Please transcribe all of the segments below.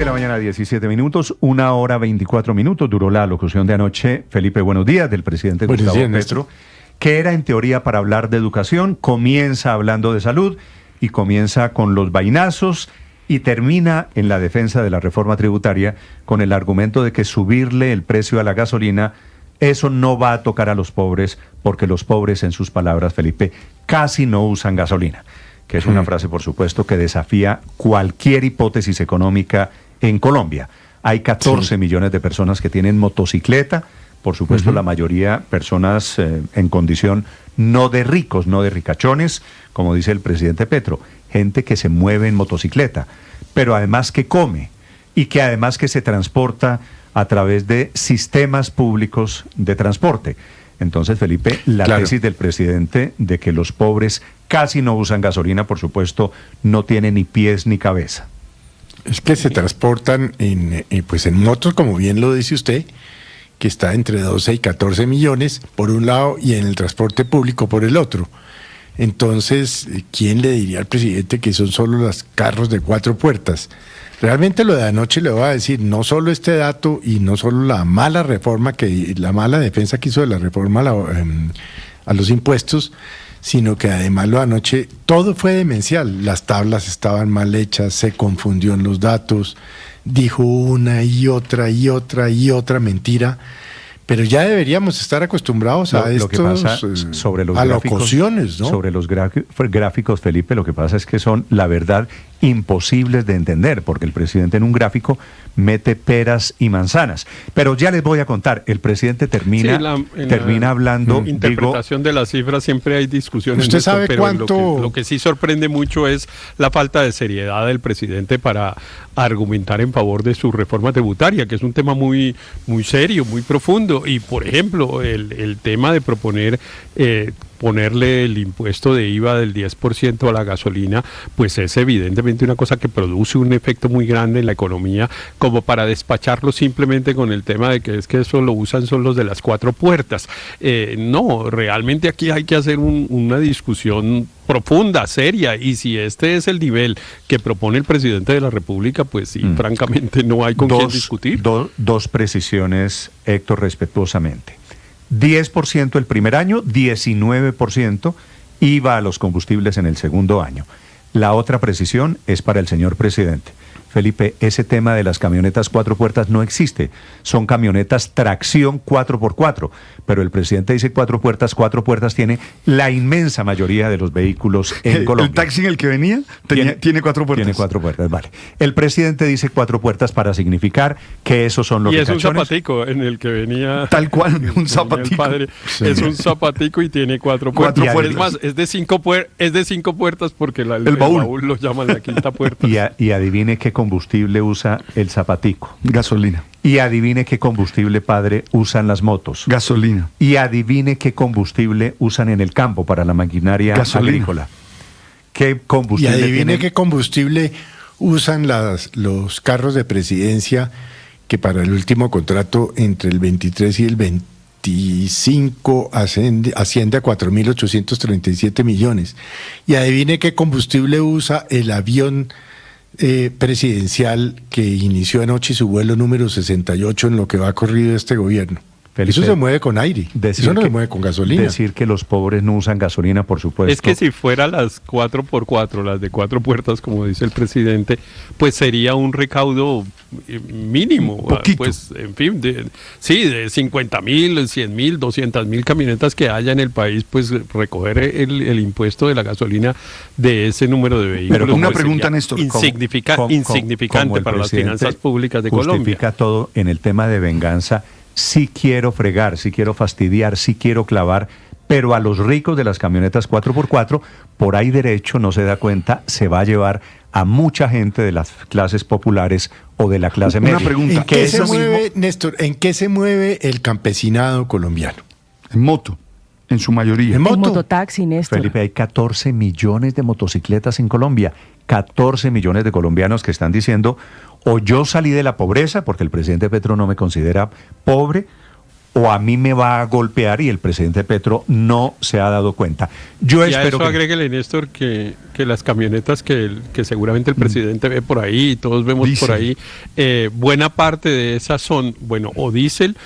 De la mañana, 17 minutos, 1 hora 24 minutos duró la locución de anoche, Felipe, buenos días, del presidente Gustavo Petro, que era en teoría para hablar de educación, comienza hablando de salud y comienza con los vainazos y termina en la defensa de la reforma tributaria con el argumento de que subirle el precio a la gasolina, eso no va a tocar a los pobres, porque los pobres, en sus palabras, Felipe, casi no usan gasolina, que es una frase, por supuesto, que desafía cualquier hipótesis económica en Colombia. Hay 14 millones de personas que tienen motocicleta, por supuesto la mayoría personas en condición no de ricos, no de ricachones, como dice el presidente Petro, gente que se mueve en motocicleta, pero además que come y que además que se transporta a través de sistemas públicos de transporte. Entonces, Felipe, la tesis del presidente de que los pobres casi no usan gasolina, por supuesto, no tiene ni pies ni cabeza. Es que se transportan en motos, como bien lo dice usted, que está entre 12 y 14 millones por un lado y en el transporte público por el otro. Entonces, ¿quién le diría al presidente que son solo los carros de 4 puertas? Realmente lo de anoche le voy a decir, no solo este dato y no solo la mala defensa que hizo de la reforma a los impuestos, sino que además lo de anoche todo fue demencial. Las tablas estaban mal hechas, se confundió en los datos, dijo una y otra mentira. Pero ya deberíamos estar acostumbrados a lo que pasa sobre los gráficos, locuciones, ¿no? Sobre los gráficos, Felipe, lo que pasa es que son, la verdad, imposibles de entender, porque el presidente en un gráfico mete peras y manzanas. Pero ya les voy a contar, el presidente termina hablando... Interpretación de las cifras, siempre hay discusiones. ¿Usted sabe pero cuánto...? Lo que sí sorprende mucho es la falta de seriedad del presidente para argumentar en favor de su reforma tributaria, que es un tema muy, muy serio, muy profundo. Y, por ejemplo, el tema de proponer ponerle el impuesto de IVA del 10% a la gasolina, pues es evidentemente una cosa que produce un efecto muy grande en la economía, como para despacharlo simplemente con el tema de que es que eso lo usan son los de las 4 puertas. No, realmente aquí hay que hacer una discusión profunda, seria, y si este es el nivel que propone el presidente de la República, pues sí, francamente no hay con quién discutir. Dos precisiones, Héctor, respetuosamente. 10% el primer año, 19% IVA a los combustibles en el segundo año. La otra precisión es para el señor presidente. Felipe, ese tema de las camionetas 4 puertas no existe. Son camionetas tracción 4x4, pero el presidente dice 4 puertas tiene la inmensa mayoría de los vehículos en Colombia. ¿El taxi en el que venía tiene 4 puertas? Tiene 4 puertas, vale. El presidente dice 4 puertas para significar que esos son los ricachones. Y es un zapatico en el que venía... Tal cual, un zapatico. Padre. Sí. Es un zapatico y tiene 4 puertas. Es más, es de 5 puertas porque el baúl lo llaman la quinta puerta. Y adivine qué combustible usa el zapatico. Gasolina. Y adivine qué combustible, padre, usan las motos. Gasolina. Y adivine qué combustible usan en el campo para la maquinaria agrícola. ¿Qué combustible? Y adivine qué combustible usan los carros de presidencia, que para el último contrato entre el 23 y el 25 asciende a 4.837 millones. Y adivine qué combustible usa el avión presidencial que inició anoche su vuelo número 68 en lo que va corrido este gobierno. Felipe, eso se mueve con aire, eso no se mueve con gasolina. Decir que los pobres no usan gasolina, por supuesto. Es que si fuera las 4x4, las de 4 puertas, como dice el presidente, pues sería un recaudo mínimo. Pues, en fin, de 50.000, 100.000, 200.000 camionetas que haya en el país, pues recoger el impuesto de la gasolina de ese número de vehículos. Pero una pregunta, Néstor. Insignificante para las finanzas públicas de Colombia. Justifica todo en el tema de venganza. Sí quiero fregar, sí quiero fastidiar, sí quiero clavar, pero a los ricos de las camionetas 4x4, por ahí derecho, no se da cuenta, se va a llevar a mucha gente de las clases populares o de la clase media. Una pregunta, ¿en qué se mueve, Néstor, en qué se mueve el campesinado colombiano? En moto, en su mayoría. En mototaxi, Néstor. Felipe, hay 14 millones de motocicletas en Colombia, 14 millones de colombianos que están diciendo: o yo salí de la pobreza, porque el presidente Petro no me considera pobre, o a mí me va a golpear, y el presidente Petro no se ha dado cuenta. Yo y espero a eso agréguele, Néstor, que las camionetas que seguramente el presidente ve por ahí, y todos vemos Diesel. por ahí, buena parte de esas son, bueno, o diésel,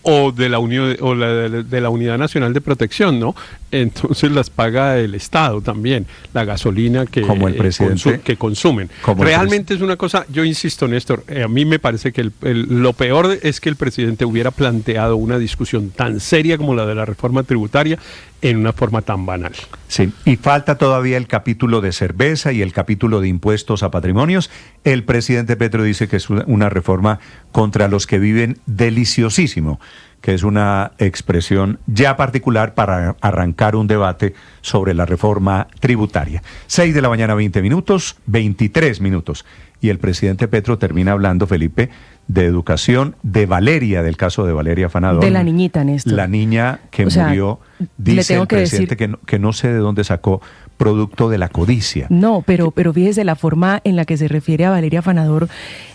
o de la de la Unidad Nacional de Protección, ¿no? Entonces las paga el Estado también, la gasolina que, como el presidente, que consumen. Realmente es una cosa, yo insisto, Néstor, a mí me parece que lo peor es que el presidente hubiera planteado una discusión tan seria como la de la reforma tributaria en una forma tan banal. Sí, y falta todavía el capítulo de cerveza y el capítulo de impuestos a patrimonios. El presidente Petro dice que es una reforma contra los que viven deliciosísimo, que es una expresión ya particular para arrancar un debate sobre la reforma tributaria. 6 de la mañana, 23 minutos. Y el presidente Petro termina hablando, Felipe, de educación, de Valeria, del caso de Valeria Fanador. De la niñita, Néstor. La niña que murió, dice el presidente que no sé de dónde sacó, producto de la codicia. No, pero fíjese la forma en la que se refiere a Valeria Afanador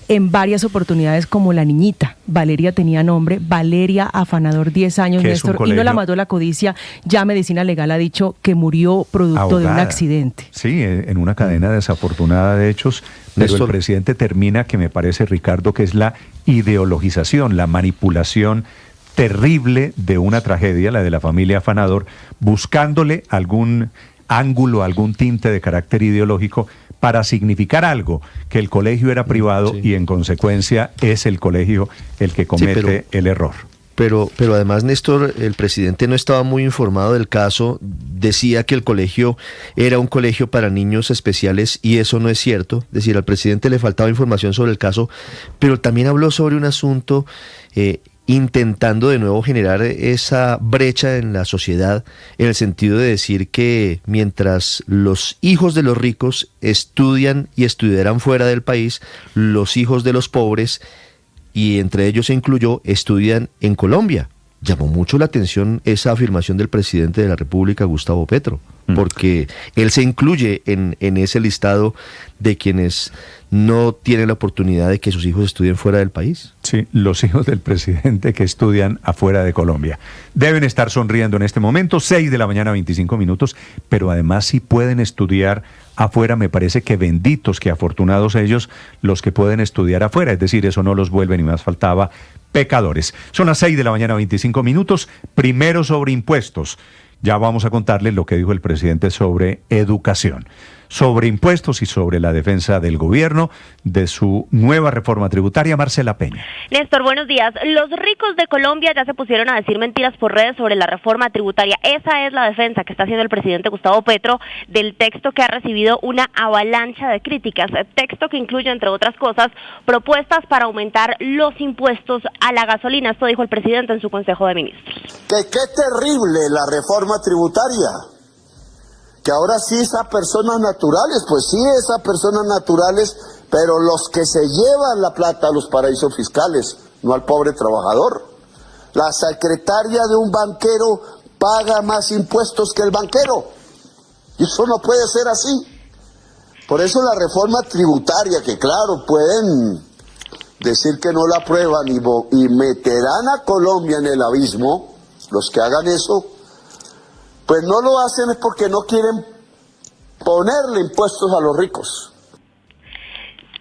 en varias oportunidades como la niñita. Valeria tenía nombre, Valeria Afanador, 10 años, Néstor, y no la mató la codicia. Ya Medicina Legal ha dicho que murió producto ahogada, de un accidente. Sí, en una cadena desafortunada de hechos, pero Néstor, el presidente termina, que me parece, Ricardo, que es la ideologización, la manipulación terrible de una tragedia, la de la familia Afanador, buscándole algún ángulo, algún tinte de carácter ideológico para significar algo, que el colegio era privado, sí, y en consecuencia es el colegio el que comete el error. Pero además, Néstor, el presidente no estaba muy informado del caso, decía que el colegio era un colegio para niños especiales y eso no es cierto, es decir, al presidente le faltaba información sobre el caso, pero también habló sobre un asunto intentando de nuevo generar esa brecha en la sociedad, en el sentido de decir que mientras los hijos de los ricos estudian y estudiarán fuera del país, los hijos de los pobres, y entre ellos se incluyó, estudian en Colombia. Llamó mucho la atención esa afirmación del presidente de la República, Gustavo Petro, porque él se incluye en ese listado de quienes no tienen la oportunidad de que sus hijos estudien fuera del país. Sí, los hijos del presidente que estudian afuera de Colombia. Deben estar sonriendo en este momento, 6 de la mañana, 25 minutos, pero además si pueden estudiar afuera, me parece que benditos, que afortunados ellos, los que pueden estudiar afuera, es decir, eso no los vuelve, ni más faltaba, pecadores. Son las 6 de la mañana, 25 minutos, primero sobre impuestos. Ya vamos a contarles lo que dijo el presidente sobre educación, sobre impuestos y sobre la defensa del gobierno de su nueva reforma tributaria. Marcela Peña. Néstor, buenos días. Los ricos de Colombia ya se pusieron a decir mentiras por redes sobre la reforma tributaria. Esa es la defensa que está haciendo el presidente Gustavo Petro del texto que ha recibido una avalancha de críticas. Texto que incluye, entre otras cosas, propuestas para aumentar los impuestos a la gasolina. Esto dijo el presidente en su Consejo de Ministros. Qué terrible la reforma tributaria. Que ahora sí esas personas naturales, pues sí esas personas naturales, pero los que se llevan la plata a los paraísos fiscales, no al pobre trabajador. La secretaria de un banquero paga más impuestos que el banquero. Y eso no puede ser así. Por eso la reforma tributaria, que claro, pueden decir que no la aprueban y meterán a Colombia en el abismo, los que hagan eso, pues no lo hacen es porque no quieren ponerle impuestos a los ricos.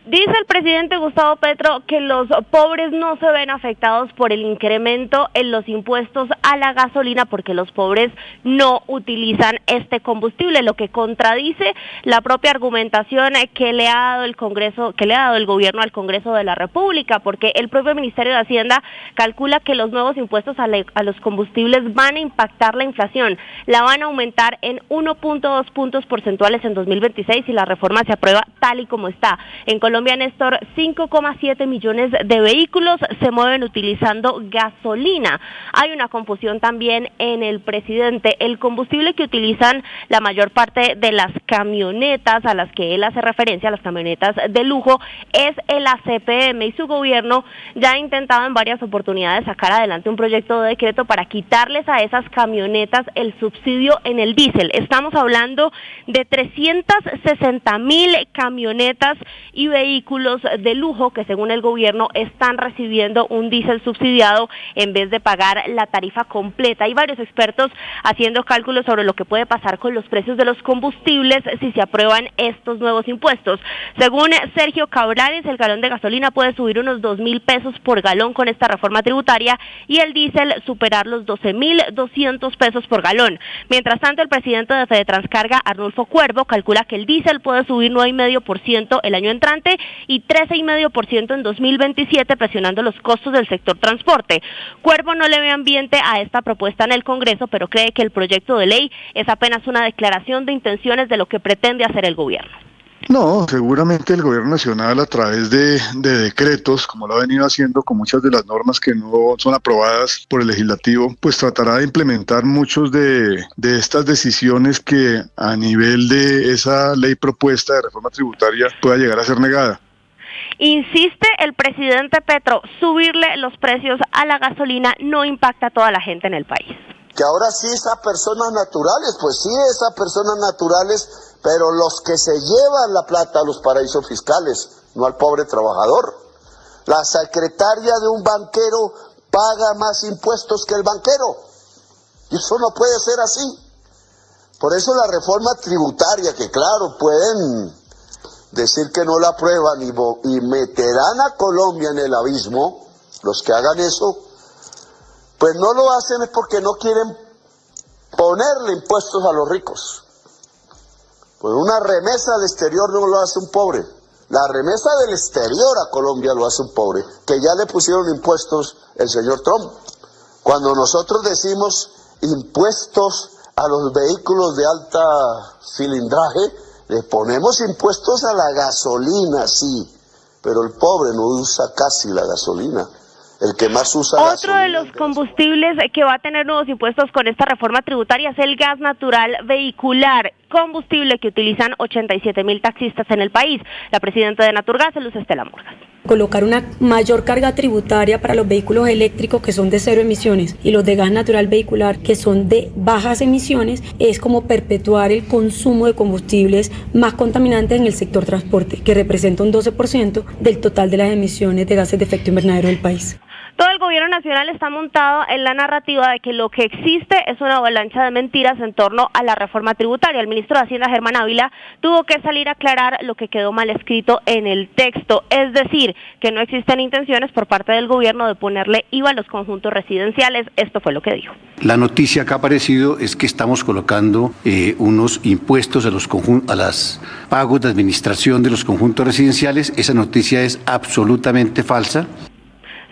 Dice el presidente Gustavo Petro que los pobres no se ven afectados por el incremento en los impuestos a la gasolina porque los pobres no utilizan este combustible, lo que contradice la propia argumentación que le ha dado el Congreso, que le ha dado el gobierno al Congreso de la República, porque el propio Ministerio de Hacienda calcula que los nuevos impuestos a los combustibles van a impactar la inflación, la van a aumentar en 1.2 puntos porcentuales en 2026 si la reforma se aprueba tal y como está. En Colombia, Néstor, 5,7 millones de vehículos se mueven utilizando gasolina. Hay una confusión también en el presidente. El combustible que utilizan la mayor parte de las camionetas a las que él hace referencia, las camionetas de lujo, es el ACPM, y su gobierno ya ha intentado en varias oportunidades sacar adelante un proyecto de decreto para quitarles a esas camionetas el subsidio en el diésel. Estamos hablando de 360,000 camionetas y vehículos vehículos de lujo que según el gobierno están recibiendo un diésel subsidiado en vez de pagar la tarifa completa. Hay varios expertos haciendo cálculos sobre lo que puede pasar con los precios de los combustibles si se aprueban estos nuevos impuestos. Según Sergio Cabrales, el galón de gasolina puede subir unos 2.000 pesos por galón con esta reforma tributaria y el diésel superar los 12.200 pesos por galón. Mientras tanto, el presidente de Fedetranscarga, Arnulfo Cuervo, calcula que el diésel puede subir 9,5% el año entrante y 13,5% en 2027, presionando los costos del sector transporte. Cuervo no le ve ambiente a esta propuesta en el Congreso, pero cree que el proyecto de ley es apenas una declaración de intenciones de lo que pretende hacer el gobierno. No, seguramente el gobierno nacional a través de decretos, como lo ha venido haciendo con muchas de las normas que no son aprobadas por el legislativo, pues tratará de implementar muchos de estas decisiones que a nivel de esa ley propuesta de reforma tributaria pueda llegar a ser negada. Insiste el presidente Petro, subirle los precios a la gasolina no impacta a toda la gente en el país. Que ahora sí esas personas naturales, pues sí esas personas naturales, pero los que se llevan la plata a los paraísos fiscales, no al pobre trabajador. La secretaria de un banquero paga más impuestos que el banquero. Y eso no puede ser así. Por eso la reforma tributaria, que claro, pueden decir que no la aprueban y meterán a Colombia en el abismo, los que hagan eso, pues no lo hacen es porque no quieren ponerle impuestos a los ricos. Pues una remesa al exterior no lo hace un pobre. La remesa del exterior a Colombia lo hace un pobre, que ya le pusieron impuestos el señor Trump. Cuando nosotros decimos impuestos a los vehículos de alta cilindraje, le ponemos impuestos a la gasolina, sí, pero el pobre no usa casi la gasolina. El que más usa Otro de los combustibles que va a tener nuevos impuestos con esta reforma tributaria es el gas natural vehicular, combustible que utilizan 87,000 taxistas en el país. La presidenta de Naturgas, Luz Estela Murgas. Colocar una mayor carga tributaria para los vehículos eléctricos que son de 0 emisiones y los de gas natural vehicular que son de bajas emisiones es como perpetuar el consumo de combustibles más contaminantes en el sector transporte, que representa un 12% del total de las emisiones de gases de efecto invernadero del país. Todo el gobierno nacional está montado en la narrativa de que lo que existe es una avalancha de mentiras en torno a la reforma tributaria. El ministro de Hacienda, Germán Ávila, tuvo que salir a aclarar lo que quedó mal escrito en el texto, es decir, que no existen intenciones por parte del gobierno de ponerle IVA a los conjuntos residenciales. Esto fue lo que dijo. La noticia que ha aparecido es que estamos colocando unos impuestos a los pagos de administración de los conjuntos residenciales. Esa noticia es absolutamente falsa.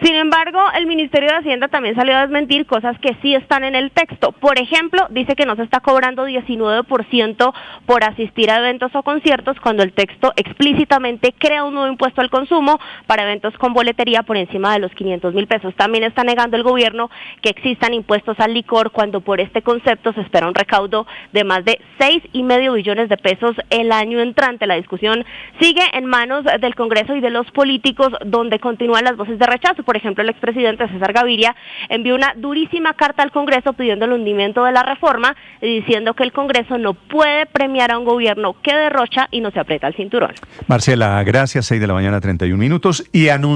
Sin embargo, el Ministerio de Hacienda también salió a desmentir cosas que sí están en el texto. Por ejemplo, dice que no se está cobrando 19% por asistir a eventos o conciertos cuando el texto explícitamente crea un nuevo impuesto al consumo para eventos con boletería por encima de los 500,000 pesos. También está negando el gobierno que existan impuestos al licor cuando por este concepto se espera un recaudo de más de 6,5 billones de pesos el año entrante. La discusión sigue en manos del Congreso y de los políticos, donde continúan las voces de rechazo. Por ejemplo, el expresidente César Gaviria envió una durísima carta al Congreso pidiendo el hundimiento de la reforma y diciendo que el Congreso no puede premiar a un gobierno que derrocha y no se aprieta el cinturón. Marcela, gracias. 6:31 a.m. y anuncia